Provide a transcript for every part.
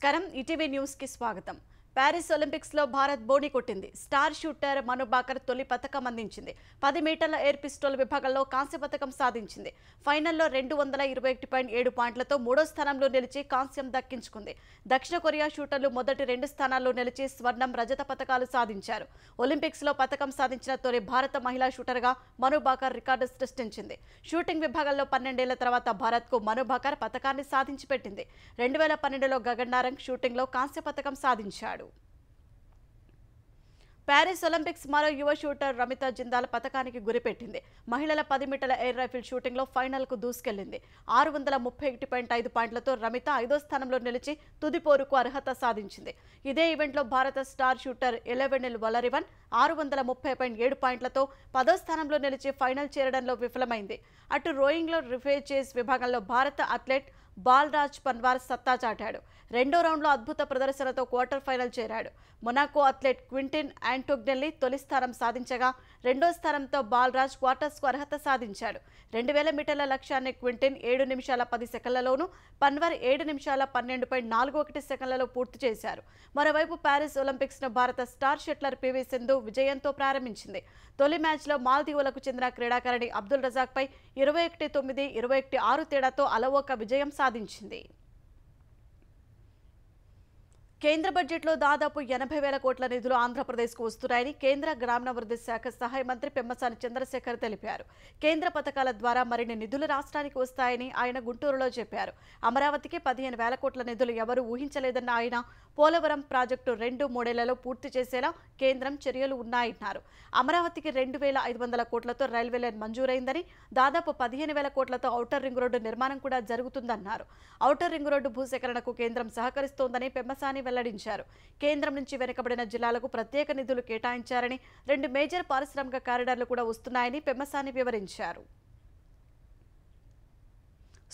నమస్కారం ETV news కి స్వాగతం। ప్యారిస్ ఒలింపిక్స్ లో భారత్ బోని కొట్టింది। స్టార్ షూటర్ మను బాకర్ తొలి పతకం అందించింది। 10 మీటర్ల ఎయిర్ పిస్టల్ విభాగంలో కాంస్య పతకం సాధించింది। ఫైనల్లో 221.7 పాయింట్లతో మూడో స్థానంలో నిలిచి కాంస్యం దక్కించుకుంది। దక్షిణ కొరియా షూటర్లు మొదటి 2 స్థానాల్లో నిలిచి స్వర్ణం రజత పతకాలు సాధించారు। ఒలింపిక్స్ లో పతకం సాధించిన తొలి భారత మహిళా షూటర్గా మను బాకర్ రికార్డు సృష్టించింది। షూటింగ్ విభాగంలో 12 ఏళ్ల తర్వాత భారత్కు మను బాకర్ పతకాన్ని సాధించి పెట్టింది। 2012లో గగన్ నారంగ్ షూటింగ్లో కాంస్య పతకం సాధించాడు। ప్యారిస్ ఒలింపిక్స్ మరో యువ షూటర్ రమితా జిందాల్ పతకానికి గురిపెట్టింది। మహిళల 10 మీటర్ల ఎయిర్ రైఫిల్ షూటింగ్ లో ఫైనల్ కు దూసుకెళ్లింది। 631.5 పాయింట్లతో రమిత 5వ స్థానంలో నిలిచి తుది పోరుకు అర్హత సాధించింది। ఇదే ఈవెంట్ లో భారత స్టార్ షూటర్ ఎలెవెనిల్ వలరివన్ 630.7 పాయింట్లతో 10వ స్థానంలో నిలిచి ఫైనల్ చేరడంలో విఫలమైంది। అటు రోయింగ్ లో రిఫే చేస్ విభాగంలో భారత అథ్లెట్ బాలరాజ్ పన్వార్ సత్తా చాటాడు। రెండో రౌండ్లో అద్భుత ప్రదర్శనతో క్వార్టర్ ఫైనల్ చేరాడు। మొనాకో అథ్లెట్ క్వింటిన్ యాంటోగ్నెల్లి తొలి స్థానం సాధించగా రెండో స్థానంతో బాలరాజ్ క్వార్టర్స్కు అర్హత సాధించాడు। 2000 మీటర్ల లక్ష్యాన్ని క్వింటిన్ 7 నిమిషాల 10 సెకన్లలోనూ పన్వర్ 7 నిమిషాల 12.41 సెకన్లలో పూర్తి చేశారు। మరోవైపు ప్యారిస్ ఒలింపిక్స్ను భారత స్టార్ షట్లర్ పివి సింధు విజయంతో ప్రారంభించింది। తొలి మ్యాచ్లో మాల్దీవులకు చెందిన క్రీడాకారిణి అబ్దుల్ రజాక్పై 21-9, 21-6 తేడాతో అలవోక విజయం సాధించింది। కేంద్ర బడ్జెట్లో దాదాపు 80,000 కోట్ల నిధులు ఆంధ్రప్రదేశ్కు వస్తున్నాయని కేంద్ర గ్రామీణాభివృద్ధి శాఖ సహాయ మంత్రి పెమ్మసాని చంద్రశేఖర్ తెలిపారు। కేంద్ర పథకాల ద్వారా మరిన్ని నిధులు రాష్ట్రానికి వస్తాయని ఆయన గుంటూరులో చెప్పారు। అమరావతికి 15,000 కోట్ల నిధులు ఎవరూ ఊహించలేదన్న ఆయన పోలవరం ప్రాజెక్టు 2-3 ఏళ్లలో పూర్తి చేసేలా కేంద్రం చర్యలు ఉన్నాయన్నారు। అమరావతికి 2,500 కోట్లతో రైల్వే లైన్ మంజూరైందని, దాదాపు 15,000 కోట్లతో ఔటర్ రింగ్ రోడ్డు నిర్మాణం కూడా జరుగుతుందన్నారు। ఔటర్ రింగ్ రోడ్డు భూసేకరణకు కేంద్రం సహకరిస్తోందని పెమ్మసాని వెల్లడించారు। కేంద్రం నుంచి వెనుకబడిన జిల్లాలకు ప్రత్యేక నిధులు కేటాయించారని, 2 మేజర్ పారిశ్రామిక కారిడార్లు కూడా వస్తున్నాయని పెమ్మసాని వివరించారు।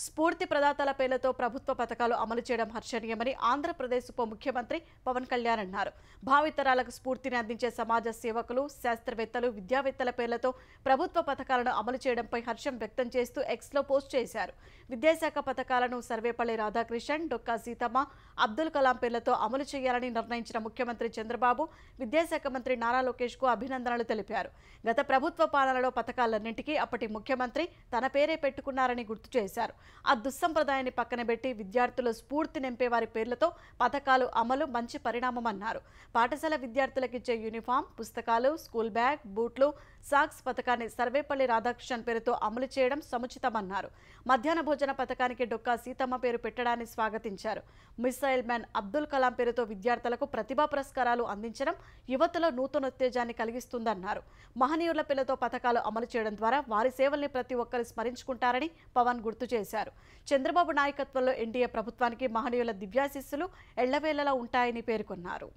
స్ఫూర్తి ప్రదాతల పేర్లతో ప్రభుత్వ పథకాలు అమలు చేయడం హర్షణీయమని ఆంధ్రప్రదేశ్ ఉప ముఖ్యమంత్రి పవన్ కళ్యాణ్ అన్నారు। భావితరాలకు స్ఫూర్తిని అందించే సమాజ సేవకులు, శాస్త్రవేత్తలు, విద్యావేత్తల పేర్లతో ప్రభుత్వ పథకాలను అమలు చేయడంపై హర్షం వ్యక్తం చేస్తూ ఎక్స్లో పోస్ట్ చేశారు। విద్యాశాఖ పథకాలను సర్వేపల్లి రాధాకృష్ణన్, డొక్కా సీతమ్మ, అబ్దుల్ కలాం పేర్లతో అమలు చేయాలని నిర్ణయించిన ముఖ్యమంత్రి చంద్రబాబు విద్యాశాఖ మంత్రి నారా లోకేష్ కు అభినందనలు తెలిపారు। గత ప్రభుత్వ పాలనలో పథకాలన్నింటికీ అప్పటి ముఖ్యమంత్రి తన పేరే పెట్టుకున్నారని గుర్తు చేశారు। ఆ దుస్సంప్రదాయాన్ని పక్కన పెట్టి విద్యార్థులు స్ఫూర్తి నింపే వారి పేర్లతో పథకాలు అమలు మంచి పరిణామమన్నారు। పాఠశాల విద్యార్థులకు ఇచ్చే యూనిఫామ్, పుస్తకాలు, స్కూల్ బ్యాగ్, బూట్లు, సాక్స్ పథకాన్ని సర్వేపల్లి రాధాకృష్ణన్ పేరుతో అమలు చేయడం సముచితమన్నారు। మధ్యాహ్న భోజన పథకానికి డొక్కా సీతమ్మ పేరు పెట్టడాన్ని స్వాగతించారు। మిసైల్ మ్యాన్ అబ్దుల్ కలాం పేరుతో విద్యార్థులకు ప్రతిభా పురస్కారాలు అందించడం యువతలో నూతనోత్తేజాన్ని కలిగిస్తుందన్నారు। మహనీయుల పేర్లతో పథకాలు అమలు చేయడం ద్వారా వారి సేవల్ని ప్రతి ఒక్కరు స్మరించుకుంటారని పవన్ గుర్తు చేశారు। చంద్రబాబు నాయకత్వంలో ఎన్డీఏ ప్రభుత్వానికి మహనీయుల దివ్యాశీస్సులు ఎళ్లవేళలా ఉంటాయని పేర్కొన్నారు।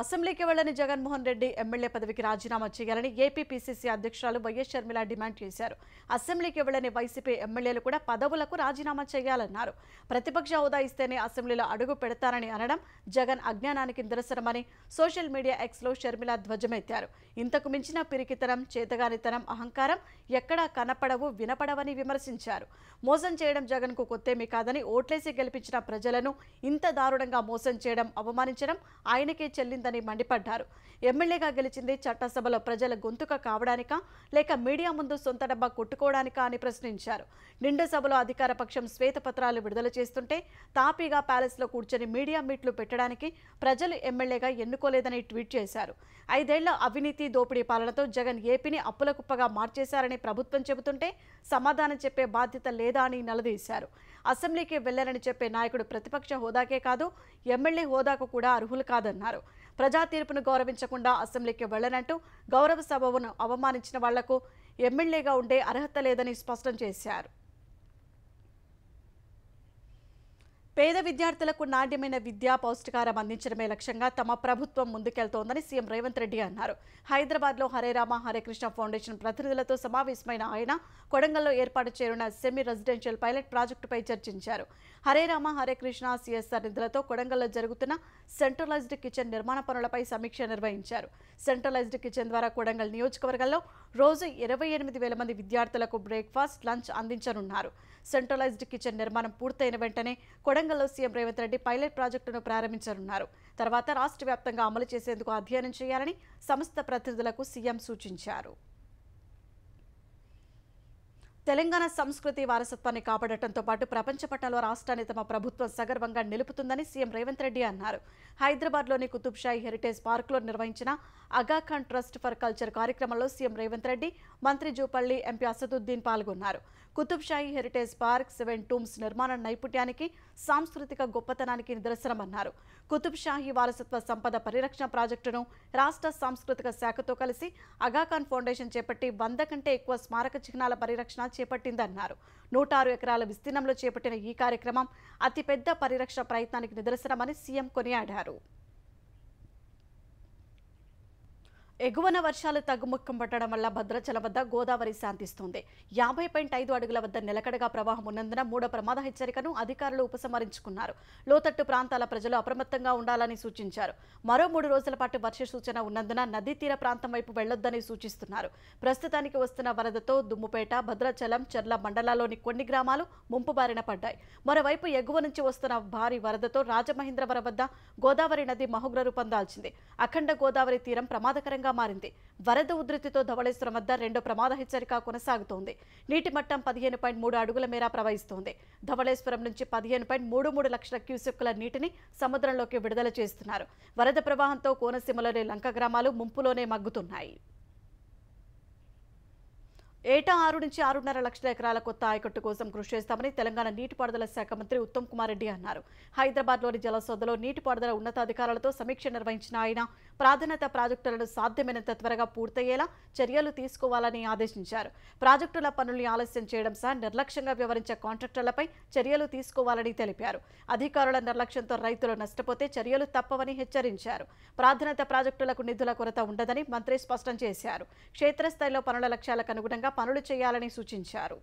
అసెంబ్లీకి వెళ్లని జగన్మోహన్ రెడ్డి ఎమ్మెల్యే పదవికి రాజీనామా చేయాలని ఏపీ పీసీసీ అధ్యక్షురాలు వైఎస్ షర్మిల డిమాండ్ చేశారు। అసెంబ్లీకి వెళ్లని వైసీపీ ఎమ్మెల్యేలు కూడా పదవులకు రాజీనామా చేయాలన్నారు। ప్రతిపక్ష హోదా ఇస్తేనే అసెంబ్లీలో అడుగు పెడతారని అనడం జగన్ అజ్ఞానానికి నిదర్శనమని సోషల్ మీడియా ఎక్స్లో షర్మిల ధ్వజమెత్తారు। ఇంతకు మించిన పిరికితనం, చేతగానితనం, అహంకారం ఎక్కడా కనపడవు, వినపడవని విమర్శించారు। మోసం చేయడం జగన్కు కొత్తేమీ కాదని, ఓట్లేసి గెలిపించిన ప్రజలను ఇంత దారుణంగా మోసం చేయడం, అవమానించడం ఆయనకే చెల్లిందని మండిపడ్డారు। ఎమ్మెల్యేగా గెలిచింది చట్టసభలో ప్రజల గొంతుక కావడానికా, లేక మీడియా ముందు సొంత డబ్బా కొట్టుకోవడానికా అని ప్రశ్నించారు। నిండు సభలో అధికార పక్షం శ్వేతపత్రాలు విడుదల చేస్తుంటే తాపీగా ప్యాలెస్లో కూర్చొని మీడియా మీట్లు పెట్టడానికి ప్రజలు ఎమ్మెల్యేగా ఎన్నుకోలేదని ట్వీట్ చేశారు। 5 ఏళ్ల అవినీతి, దోపిడీ పాలనతో జగన్ ఏపీని అప్పుల కుప్పగా మార్చేశారని ప్రభుత్వం చెబుతుంటే సమాధానం చెప్పే బాధ్యత లేదా అని నిలదీశారు। అసెంబ్లీకి వెళ్లారని చెప్పే నాయకుడు ప్రతిపక్ష హోదాకే కాదు, ఎమ్మెల్యే హోదాకు కూడా అర్హులు కాదన్నారు। ప్రజా తీర్పును గౌరవించకుండా అసెంబ్లీకి వెళ్లనంటూ గౌరవ సభను అవమానించిన వాళ్లకు ఎమ్మెల్యేగా ఉండే అర్హత లేదని స్పష్టం చేశారు। పేద విద్యార్థులకు నాణ్యమైన విద్య, పౌష్టికాహారం అందించడమే లక్ష్యంగా తమ ప్రభుత్వం ముందుకెళ్తోందని సీఎం రేవంత్ రెడ్డి అన్నారు। హైదరాబాద్లో హరే రామ హరే కృష్ణ ఫౌండేషన్ ప్రతినిధులతో సమావేశమైన ఆయన కొడంగల్లో ఏర్పాటు చేయనున్న సెమీ రెసిడెన్షియల్ పైలట్ ప్రాజెక్టుపై చర్చించారు। హరే రామ హరే కృష్ణ సిఎస్ఆర్ నిధులతో కొడంగల్లో జరుగుతున్న సెంట్రలైజ్డ్ కిచెన్ నిర్మాణ పనులపై సమీక్ష నిర్వహించారు. సెంట్రలైజ్డ్ కిచెన్ ద్వారా కొడంగల్ నియోజకవర్గంలో రోజు 28,000 మంది విద్యార్థులకు బ్రేక్ఫాస్ట్, లంచ్ అందించనున్నారు. సెంట్రలైజ్డ్ కిచెన్ నిర్మాణం పూర్తయిన వెంటనే కొడంగల్లో సీఎం రేవంత్ రెడ్డి పైలట్ ప్రాజెక్టును ప్రారంభించనున్నారు. తర్వాత రాష్ట్ర వ్యాప్తంగా అమలు చేసేందుకు అధ్యయనం చేయాలని సంస్థ ప్రతినిధులకు సీఎం సూచించారు. తెలంగాణ సంస్కృతి వారసత్వాన్ని కాపాడటంతో పాటు ప్రపంచ పటంలో రాష్ట్రాన్ని తమ ప్రభుత్వం సగర్వంగా నిలుపుతుందని సీఎం రేవంత్ రెడ్డి అన్నారు. హైదరాబాద్లోని కుతుబ్షాహీ హెరిటేజ్ పార్క్లో నిర్వహించిన అగాఖాన్ ట్రస్ట్ ఫర్ కల్చర్ కార్యక్రమంలో సీఎం రేవంత్ రెడ్డి, మంత్రి జూపల్లి, ఎంపీ అసదుద్దీన్ పాల్గొన్నారు. కుతుబ్షాహీ హెరిటేజ్ పార్క్ 7 టూమ్స్ నిర్మాణ నైపుణ్యానికి, సాంస్కృతిక గొప్పతనానికి నిదర్శనమన్నారు. కుతుబ్షాహీ వారసత్వ సంపద పరిరక్షణ ప్రాజెక్టును రాష్ట్ర సాంస్కృతిక శాఖతో కలిసి అగాఖాన్ ఫౌండేషన్ చేపట్టి 100 కంటే ఎక్కువ స్మారక చిహ్నాల పరిరక్షణ చేపట్టిందన్నారు. 106 ఎకరాల విస్తీర్ణంలో చేపట్టిన ఈ కార్యక్రమం అతిపెద్ద పరిరక్షణ ప్రయత్నానికి నిదర్శనమని సీఎం కొనియాడారు. ఎగువన వర్షాలు తగ్గుముఖం పట్టడం వల్ల భద్రాచలం వద్ద గోదావరి శాంతిస్తోంది. 50.5 అడుగుల వద్ద నిలకడగా ప్రవాహం ఉన్నందున 3వ ప్రమాద హెచ్చరికను అధికారులు ఉపసంహరించుకున్నారు. లోతట్టు ప్రాంతాల ప్రజలు అప్రమత్తంగా ఉండాలని సూచించారు. మరో 3 రోజుల పాటు వర్ష సూచన ఉన్నందున నదీ తీర ప్రాంతం వైపు వెళ్లొద్దని సూచిస్తున్నారు. ప్రస్తుతానికి వస్తున్న వరదతో దుమ్ముపేట, భద్రాచలం, చెర్ల మండలాల్లోని కొన్ని గ్రామాలు ముంపు బారిన పడ్డాయి. మరోవైపు ఎగువ నుంచి వస్తున్న భారీ వరదతో రాజమహేంద్రవరం వద్ద గోదావరి నది మహోగ్ర రూపం దాల్చింది. అఖండ గోదావరి తీరం ప్రమాదకరంగా మారింది. వరద ఉధృతితో ధవళేశ్వరం వద్ద 2వ ప్రమాద హెచ్చరిక కొనసాగుతోంది. నీటి మట్టం 15.3 అడుగుల మేర ప్రవహిస్తోంది. ధవళేశ్వరం నుంచి 15.33 లక్షల క్యూసెక్కుల నీటిని సముద్రంలోకి విడుదల చేస్తున్నారు. వరద ప్రవాహంతో కోనసీమలోని లంక గ్రామాలు ముంపులోనే మగ్గుతున్నాయి. ఏటా 6 నుంచి 6.5 లక్షల ఎకరాల కొత్త ఆయకట్టు కోసం కృషి చేస్తామని తెలంగాణ నీటిపారుదల శాఖ మంత్రి ఉత్తమ్ కుమార్ రెడ్డి అన్నారు. హైదరాబాద్లోని జలసౌధలో నీటిపారుదల ఉన్నతాధికారులతో సమీక్ష నిర్వహించిన ఆయన ప్రాధాన్యత ప్రాజెక్టులను సాధ్యమైనంత త్వరగా పూర్తయ్యేలా చర్యలు తీసుకోవాలని ఆదేశించారు. ప్రాజెక్టుల పనుల్ని ఆలస్యం చేయడం సహా నిర్లక్ష్యంగా వ్యవహరించే కాంట్రాక్టర్లపై చర్యలు తీసుకోవాలని తెలిపారు. అధికారుల నిర్లక్ష్యంతో రైతులు నష్టపోతే చర్యలు తప్పవని హెచ్చరించారు. ప్రాధాన్యత ప్రాజెక్టులకు నిధుల కొరత ఉండదని మంత్రి స్పష్టం చేశారు. క్షేత్రస్థాయిలో పనుల లక్ష్యాలకు అనుగుణంగా పనులు చేయాలని సూచించారు.